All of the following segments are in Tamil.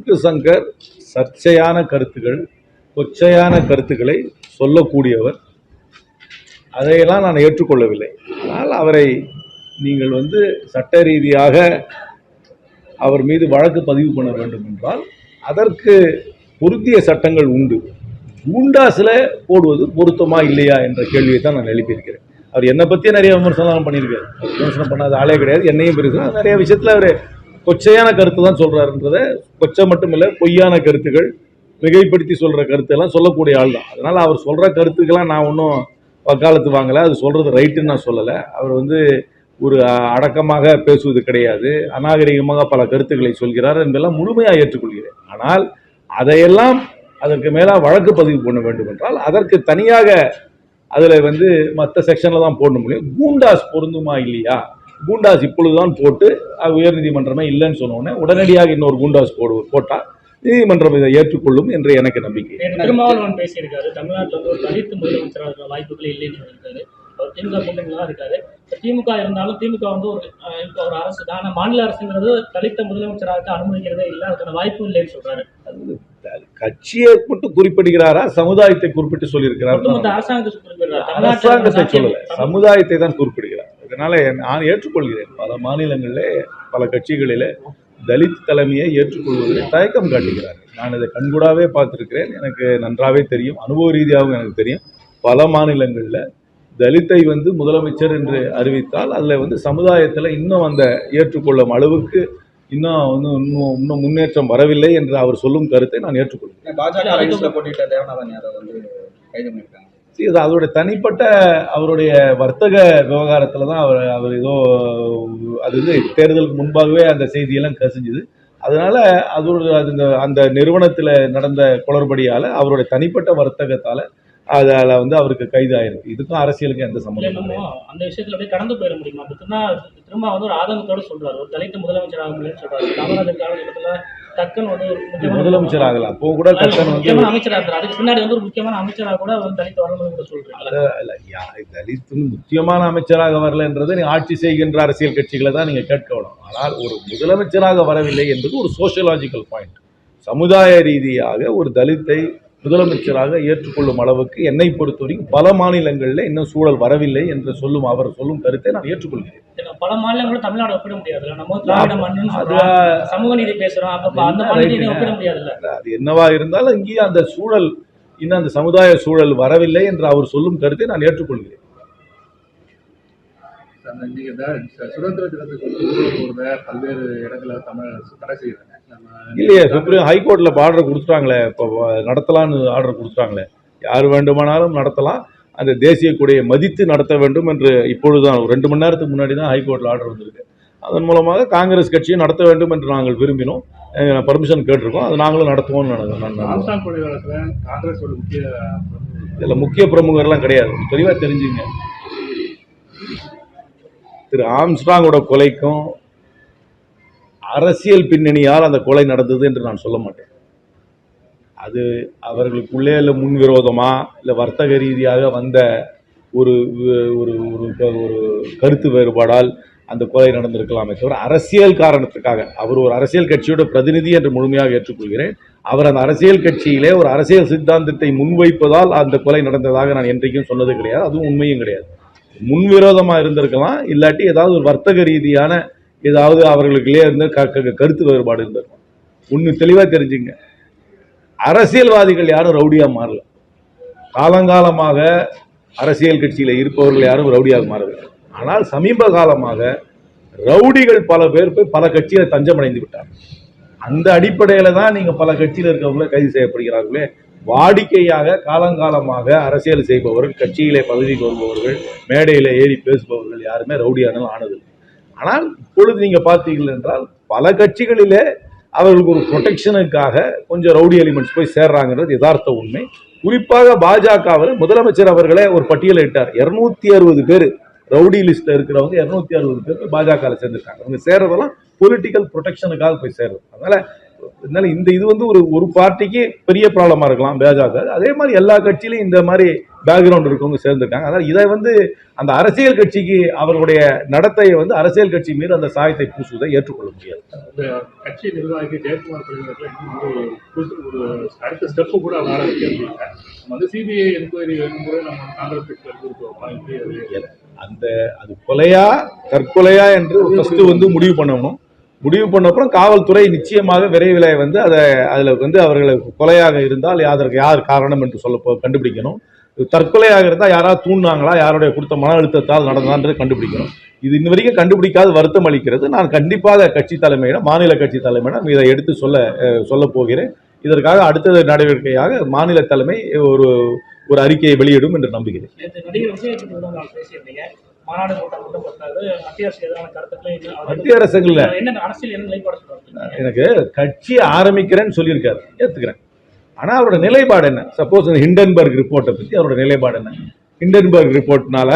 சவுக்கு சங்கர் சர்ச்சையான கருத்துக்கள், கொச்சையான கருத்துக்களை சொல்லக்கூடியவர். அதையெல்லாம் நான் ஏற்றுக்கொள்ளவில்லை. ஆனால் அவரை நீங்கள் சட்ட ரீதியாக அவர் மீது வழக்கு பதிவு பண்ண வேண்டும் என்றால் அதற்கு பொருத்திய சட்டங்கள் உண்டு. கூண்டாஸில் போடுவது பொருத்தமா இல்லையா என்ற கேள்வியை தான் நான் எழுப்பியிருக்கிறேன். அவர் என்னை பற்றியே நிறைய விமர்சனம் பண்ணியிருக்காரு. விமர்சனம் பண்ணாத ஆளே கிடையாது. என்னையும் பேசுகிறார். நிறைய விஷயத்தில் அவர் கொச்சையான கருத்து தான் சொல்கிறாருன்றதை, கொச்சை மட்டும் இல்லை, பொய்யான கருத்துக்கள், மிகைப்படுத்தி சொல்கிற கருத்தெல்லாம் சொல்லக்கூடிய ஆள் தான். அதனால் அவர் சொல்கிற கருத்துக்கெல்லாம் நான் ஒன்றும் வக்காலத்து வாங்கலை. அது சொல்கிறது ரைட்டுன்னு நான் சொல்லலை. அவர் ஒரு அடக்கமாக பேசுவது கிடையாது, அநாகரிகமாக பல கருத்துக்களை சொல்கிறார் என்பதெல்லாம் முழுமையாக ஏற்றுக்கொள்கிறேன். ஆனால் அதையெல்லாம் அதற்கு மேலே வழக்கு பதிவு பண்ண வேண்டும் என்றால் அதற்கு தனியாக அதில் மற்ற செக்ஷனில் தான் போட முடியும். கூண்டாஸ் பொருந்துமா இல்லையா? கூண்டாஸ் இப்பொழுதுதான் போட்டு உயர்நீதிமன்றமே இல்லைன்னு சொன்னோடனே உடனடியாக இன்னொரு கூண்டாஸ் போட்டால் நீதிமன்றம் இதை ஏற்றுக்கொள்ளும் என்று எனக்கு நம்பிக்கை. திருமாவளவன் பேசியிருக்காரு, தமிழ்நாட்டில் ஒரு தலித்து முதலமைச்சராக இருக்கிற வாய்ப்புகளே இல்லைன்னு சொல்லியிருக்காரு. அவர் திமுக கூட்டணியில் தான் இருக்காரு. திமுக இருந்தாலும் திமுக ஒரு அரசு தான், ஆனால் மாநில அரசுங்கிறது தலித்த முதலமைச்சராக அனுமதிக்கிறதே இல்லை, அதுக்கான வாய்ப்பு இல்லைன்னு சொல்றாரு. கட்சியை மட்டும் குறிப்பிடுகிறாரா, சமுதாயத்தை குறிப்பிட்டு சொல்லியிருக்கிறார்? அரசாங்கத்தை சொல்லல, சமுதாயத்தை தான் குறிப்பிடுகிறார். இதனால நான் ஏற்றுக்கொள்கிறேன். பல மாநிலங்களிலே பல கட்சிகளிலே தலித் தலைமையை ஏற்றுக்கொள்வதில் தயக்கம் காட்டுகிறார்கள். நான் இதை கண்கூடாவே பார்த்துருக்கிறேன். எனக்கு நன்றாவே தெரியும், அனுபவ ரீதியாகவும் எனக்கு தெரியும். பல மாநிலங்களில் தலித்தை முதலமைச்சர் என்று அறிவித்தால் அதில் சமுதாயத்தில் இன்னும் அந்த ஏற்றுக்கொள்ளும் அளவுக்கு இன்னும் முன்னேற்றம் வரவில்லை என்று அவர் சொல்லும் கருத்தை நான் ஏற்றுக்கொள்கிறேன். அதோடைய தனிப்பட்ட அவருடைய வர்த்தக விவகாரத்தில் தான் அவர் ஏதோ அது தேர்தலுக்கு முன்பாகவே அந்த செய்தியெல்லாம் கசிஞ்சுது. அதனால அந்த நிறுவனத்தில் நடந்த குளறுபடியால் அவருடைய தனிப்பட்ட வர்த்தகத்தால் அதால அவருக்கு கைது ஆயிருக்கு. இதுக்கும் அரசியலுக்கும் எந்த சம்பந்தம்? அந்த விஷயத்துல அப்படியே கடந்து போயிட முடியுமா? திரும்ப ஒரு ஆதங்கத்தோடு சொல்றாரு, ஒரு தலித்த முதலமைச்சர் ஆகணும்னு சொல்றாரு. காமராஜர் காலகட்டத்துல தக்கன் ஒரு முதலமைச்சர் ஆகலாம், அப்போ கூட தக்கன் அமைச்சராக இருந்தார். அதுக்கு பின்னாடி ஒரு முக்கியமான அமைச்சராக கூட தலித் வரணும்னு கூட சொல்றாங்க. தலித் முக்கியமான அமைச்சராக வரலன்றது நீங்க ஆட்சி செய்கின்ற அரசியல் கட்சிகளை தான் நீங்க கேட்கணும். ஆனால் ஒரு முதலமைச்சராக வரவில்லை என்பது ஒரு சோசியலாஜிக்கல் பாயிண்ட். சமுதாய ரீதியாக ஒரு தலித்தை முதலமைச்சராக ஏற்றுக்கொள்ளும் அளவுக்கு என்னை பொறுத்தவரைக்கும் பல மாநிலங்களில் இன்னும் சூழல் வரவில்லை என்று அவர் சொல்லும் கருத்தை நான் ஏற்றுக்கொள்கிறேன். பல மாநிலங்களும் தமிழ்நாடு ஒப்பிட முடியாது. நம்ம திராவிட மண்ணு சமூக நீதி பேசுறோம், ஒப்பிட முடியாது. அது என்னவா இருந்தாலும் இங்கேயும் அந்த சூழல், இன்னும் அந்த சமுதாய சூழல் வரவில்லை என்று அவர் சொல்லும் கருத்தை நான் ஏற்றுக்கொள்கிறேன். சுதந்திர தினத்துக்கு பல்வேறு இடங்களை தமிழ் தடை செய்யறாங்க இல்லையே. சுப்ரீம் ஹைகோர்ட்ல ஆர்டர் கொடுத்துட்டாங்களே, இப்போ நடத்தலான்னு ஆர்டர் கொடுத்துட்டாங்களே, யார் வேண்டுமானாலும் நடத்தலாம், அந்த தேசிய கொடியை மதித்து நடத்த வேண்டும் என்று இப்பொழுதுதான் 2 மணி நேரத்துக்கு முன்னாடி தான் ஹைகோர்ட்ல ஆர்டர் வந்திருக்கு. அதன் மூலமாக காங்கிரஸ் கட்சியை நடத்த வேண்டும் என்று நாங்கள் விரும்பினோம், பர்மிஷன் கேட்டிருக்கோம், அது நாங்களும் நடத்துவோம்னு இதில் முக்கிய பிரமுகர்லாம் கிடையாது. தெளிவாக தெரிஞ்சுங்க, திரு ஆம்ஸ்ட்ராங்கோட கொலைக்கும் அரசியல் பின்னணியால் அந்த கொலை நடந்தது என்று நான் சொல்ல மாட்டேன். அது அவர்களுக்குள்ளே இல்லை முன்விரோதமா இல்லை வர்த்தக ரீதியாக வந்த ஒரு ஒரு கருத்து வேறுபாடால் அந்த கொலை நடந்திருக்கலாமே தவிர அரசியல் காரணத்துக்காக. அவர் ஒரு அரசியல் கட்சியோட பிரதிநிதி என்று முழுமையாக ஏற்றுக்கொள்கிறேன். அவர் அந்த அரசியல் கட்சியிலே ஒரு அரசியல் சித்தாந்தத்தை முன்வைப்பதால் அந்த கொலை நடந்ததாக நான் என்றைக்கும் சொன்னது கிடையாது, அதுவும் உண்மையும் கிடையாது. முன்விரோதமாக இருந்திருக்கலாம், இல்லாட்டி ஏதாவது ஒரு வர்த்தக ரீதியான ஏதாவது அவர்களுக்குள்ளே இருந்து கருத்து வேறுபாடு இருந்திருக்கும். ஒன்று தெளிவாக தெரிஞ்சுங்க, அரசியல்வாதிகள் யாரும் ரவுடியா மாறல. காலங்காலமாக அரசியல் கட்சியில் இருப்பவர்கள் யாரும் ரவுடியாக மாறவில்லை. ஆனால் சமீப காலமாக ரவுடிகள் பல பேர் போய் பல கட்சியில தஞ்சம் அடைந்து விட்டாங்க. அந்த அடிப்படையில தான் நீங்க பல கட்சியில் இருக்கவங்களே கைது செய்யப்படுகிறார்களே. வாடிக்கையாக காலங்காலமாக அரசியல் செய்பவர்கள், கட்சியிலே பதவிக்கு வருபவர்கள், மேடையில ஏறி பேசுபவர்கள் யாருமே ரவுடியானாலும் ஆனதில்லை. ஆனால் இப்பொழுது நீங்க பார்த்தீர்கள் என்றால் பல கட்சிகளிலே அவர்களுக்கு ஒரு ப்ரொடெக்ஷனுக்காக கொஞ்சம் ரவுடி எலிமெண்ட்ஸ் போய் சேர்றாங்கிறது யதார்த்த உண்மை. குறிப்பாக பாஜகவில் முதலமைச்சர் அவர்களே ஒரு பட்டியலை இட்டார். 260 பேர் ரவுடி லிஸ்ட்ல இருக்கிறவங்க 260 பேர் பாஜக சேர்ந்துருக்காங்க. அவங்க சேர்றதெல்லாம் பொலிட்டிக்கல் ப்ரொடெக்ஷனுக்காக போய் சேர்றது. அதனால அதனால இது வந்து ஒரு பார்ட்டிக்கு பெரிய ப்ராப்ளமா இருக்கலாம் பாஜக. அதே மாதிரி எல்லா கட்சியிலும் இந்த மாதிரி பேக்ரவுண்ட் இருக்கவங்க சேர்ந்திருக்காங்க. அதனால இதை வந்து அந்த அரசியல் கட்சிக்கு அவர்களுடைய நடத்தையை வந்து அரசியல் கட்சி மீது அந்த சாயத்தை பூசுவதை ஏற்றுக்கொள்ள முடியாது. இந்த கட்சி நிர்வாகி ஜெயக்குமார் ஒரு அடுத்த ஸ்டெப்பு கூட வர வைக்க வந்து சிபிஐ என்கொயரி கூட நம்ம காங்கிரஸ் கட்சி அந்த அது கொலையா தற்கொலையா என்று ஃபர்ஸ்ட் வந்து முடிவு பண்ணணும். முடிவு பண்ண அப்புறம் காவல்துறை நிச்சயமாக விரைவில் வந்து அதில் வந்து அவர்கள் கொலையாக இருந்தால் அதற்கு யார் காரணம் என்று கண்டுபிடிக்கணும். தற்கொலையாக இருந்தால் யாராவது தூண்டினாங்களா, யாருடைய கொடுத்த மன அழுத்தத்தால் நடந்ததான்றது கண்டுபிடிக்கணும். இது இன்ன வரைக்கும் கண்டுபிடிக்காத வருத்தம் அளிக்கிறது. நான் கண்டிப்பாக கட்சி தலைமையிடம், மாநில கட்சி தலைமையிடம் இதை எடுத்து சொல்ல போகிறேன். இதற்காக அடுத்த நடவடிக்கையாக மாநில தலைமை ஒரு அறிக்கையை வெளியிடும் என்று நம்புகிறேன். மத்திய அரசுல எனக்கு கட்சி ஆரம்பிக்கிறேன்னு சொல்லியிருக்காரு, ஏத்துக்கிறேன். ஆனா அவரோட நிலைப்பாடு என்ன? சப்போஸ் ஹிண்டன்பர்க் ரிப்போர்ட்டை பத்தி அவரோட நிலைப்பாடு என்ன? ஹிண்டன்பர்க் ரிப்போர்ட்னால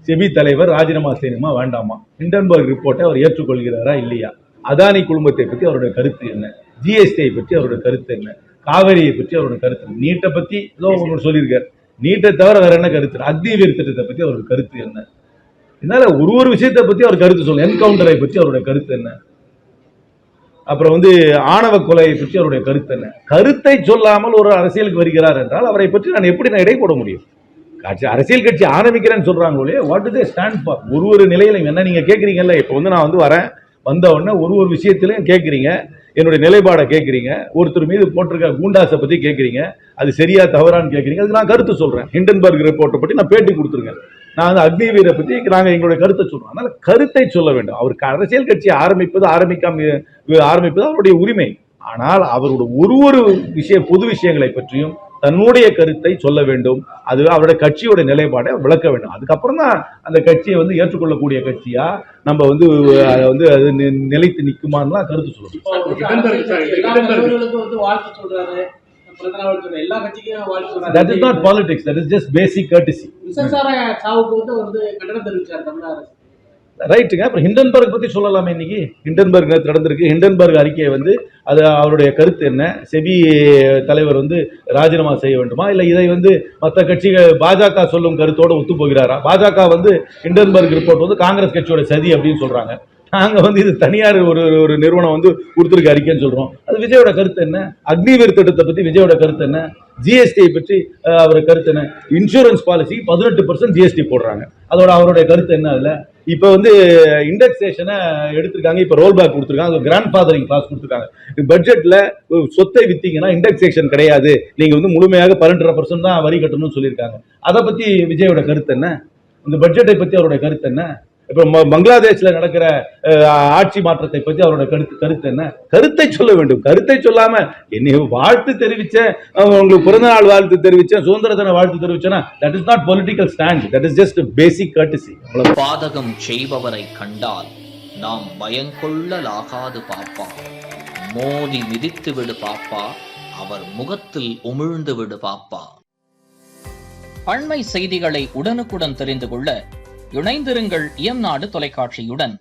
செபி தலைவர் ராஜினாமா செய்யணுமா வேண்டாமா? ஹிண்டன்பர்க் ரிப்போர்ட்டை அவர் ஏற்றுக்கொள்கிறாரா இல்லையா? அதானி குழுமத்தை பற்றி அவருடைய கருத்து என்ன? ஜிஎஸ்டியை பற்றி அவருடைய கருத்து என்ன? காவிரியை பற்றி அவருடைய கருத்து, நீட்டை பத்தி ஏதோ ஒன்று சொல்லியிருக்காரு. நீட்டை தவிர வேற என்ன கருத்து? அக்னிவீர் திட்டத்தை பத்தி அவருடைய கருத்து என்ன? இதனால ஒரு விஷயத்தை பத்தி அவர் கருத்து சொல்ல, என்கவுண்டரை பற்றி அவருடைய கருத்து என்ன? அப்புறம் வந்து ஆணவ கொலையை பற்றி அவருடைய கருத்து என்ன? கருத்தை சொல்லாமல் ஒரு அரசியலுக்கு வருகிறார் என்றால் அவரை பற்றி நான் எப்படி இடை போட முடியும்? அரசியல் கட்சி ஆரம்பிக்கிறேன்னு சொல்றாங்களே, what to they stand for? ஒரு நிலையில என்ன நீங்க கேட்குறீங்கல்ல, இப்போ வந்து நான் வந்து வரேன், வந்த உடனே ஒரு விஷயத்திலையும் கேட்குறீங்க, என்னுடைய நிலைப்பாடை கேட்குறீங்க, ஒருத்தர் மீது போட்டிருக்க கூண்டாசை பற்றி கேட்குறீங்க, அது சரியா தவறான்னு கேட்குறீங்க. அதுக்கு நான் கருத்து சொல்கிறேன். ஹிண்டன்பர்க் ரிப்போர்ட்டை பற்றி நான் பேட்டி கொடுத்துருக்கேன். நான் வந்து அக்னிவீரை பற்றி நாங்கள் எங்களுடைய கருத்தை சொல்கிறோம். அதனால் கருத்தை சொல்ல வேண்டும். அவருக்கு அரசியல் கட்சியை ஆரம்பிப்பது அவருடைய உரிமை. ஆனால் அவருடைய பொது விஷயங்களை பற்றியும் தன்னுடைய கருத்தை சொல்ல வேண்டும். அது அவருடைய கட்சியோட நிலைப்பாடை விளக்க வேண்டும். அதுக்கப்புறம் தான் அந்த கட்சியை வந்து ஏற்றுக்கொள்ளக்கூடிய கட்சியா நம்ம வந்து அதை வந்து அது நிலைத்து நிற்குமான்னு கருத்து சொல்லணும். That is not politics. That is just basic courtesy. ரைட்டுங்க. அப்புறம் ஹிண்டன்பர்க் பத்தி சொல்லலாமே. இன்னைக்கு ஹிண்டன்பர்க் நடந்திருக்கு. ஹிண்டன்பர்க் அறிக்கையை வந்து அது அவருடைய கருத்து என்ன? செபி தலைவர் வந்து ராஜினாமா செய்ய வேண்டுமா, இல்லை இதை வந்து மற்ற கட்சிகள் பாஜக சொல்லும் கருத்தோடு ஒத்து போகிறாரா? பாஜக வந்து ஹிண்டன்பர்க் ரிப்போர்ட் வந்து காங்கிரஸ் கட்சியோட சதி அப்படின்னு சொல்றாங்க. நாங்க வந்து இது தனியார் ஒரு நிறுவனம் வந்து கொடுத்துருக்க அறிக்கைன்னு சொல்றோம். அது விஜயோட கருத்து என்ன? அக்னிவீர் திட்டத்தை பத்தி விஜயோட கருத்து என்ன? ஜிஎஸ்டி பற்றி அவருடைய கருத்து என்ன? இன்சூரன்ஸ் பாலிசி 18% ஜிஎஸ்டி போடுறாங்க, அதோட அவருடைய கருத்து என்ன? அதுல இப்ப வந்து இண்டெக்ஸேஷனை எடுத்திருக்காங்க, இப்ப ரோல் பேக் கொடுத்துருக்காங்க, கிராண்ட் ஃபாதரிங் கிளாஸ் கொடுத்துருக்காங்க. பட்ஜெட்ல சொத்தை வித்தீங்கன்னா இண்டெக்ஸேஷன் கிடையாது, நீங்க வந்து முழுமையாக 12% தான் வரி கட்டணும்னு சொல்லியிருக்காங்க. அதை பத்தி விஜயோட கருத்து என்ன? இந்த பட்ஜெட்டை பத்தி அவருடைய கருத்து என்ன? இப்ப பங்களாதேஷ்ல நடக்கிற ஆட்சி மாற்றத்தை பற்றி அவரோட கருத்து என்ன? கருத்தை சொல்ல வேண்டும். கருத்தை சொல்லாம என்னை வாழ்த்து தெரிவிச்சேன், உங்களுக்கு பிறந்த நாள் வாழ்த்து தெரிவிச்சேன், சுதந்திர தின வாழ்த்து தெரிவிச்சேன்னா that is not political stand. That is just basic courtesy. பாதகம் செய்பவரை கண்டால் நாம் பயங்கொள்ளலாகாது பாப்பா, மோதி மிதித்து விடு பாப்பா, அவர் முகத்தில் உமிழ்ந்து விடு பாப்பா. அண்மை செய்திகளை உடனுக்குடன் தெரிந்து கொள்ள இணைந்திருங்கள் இயம்நாடு தொலைக்காட்சியுடன்.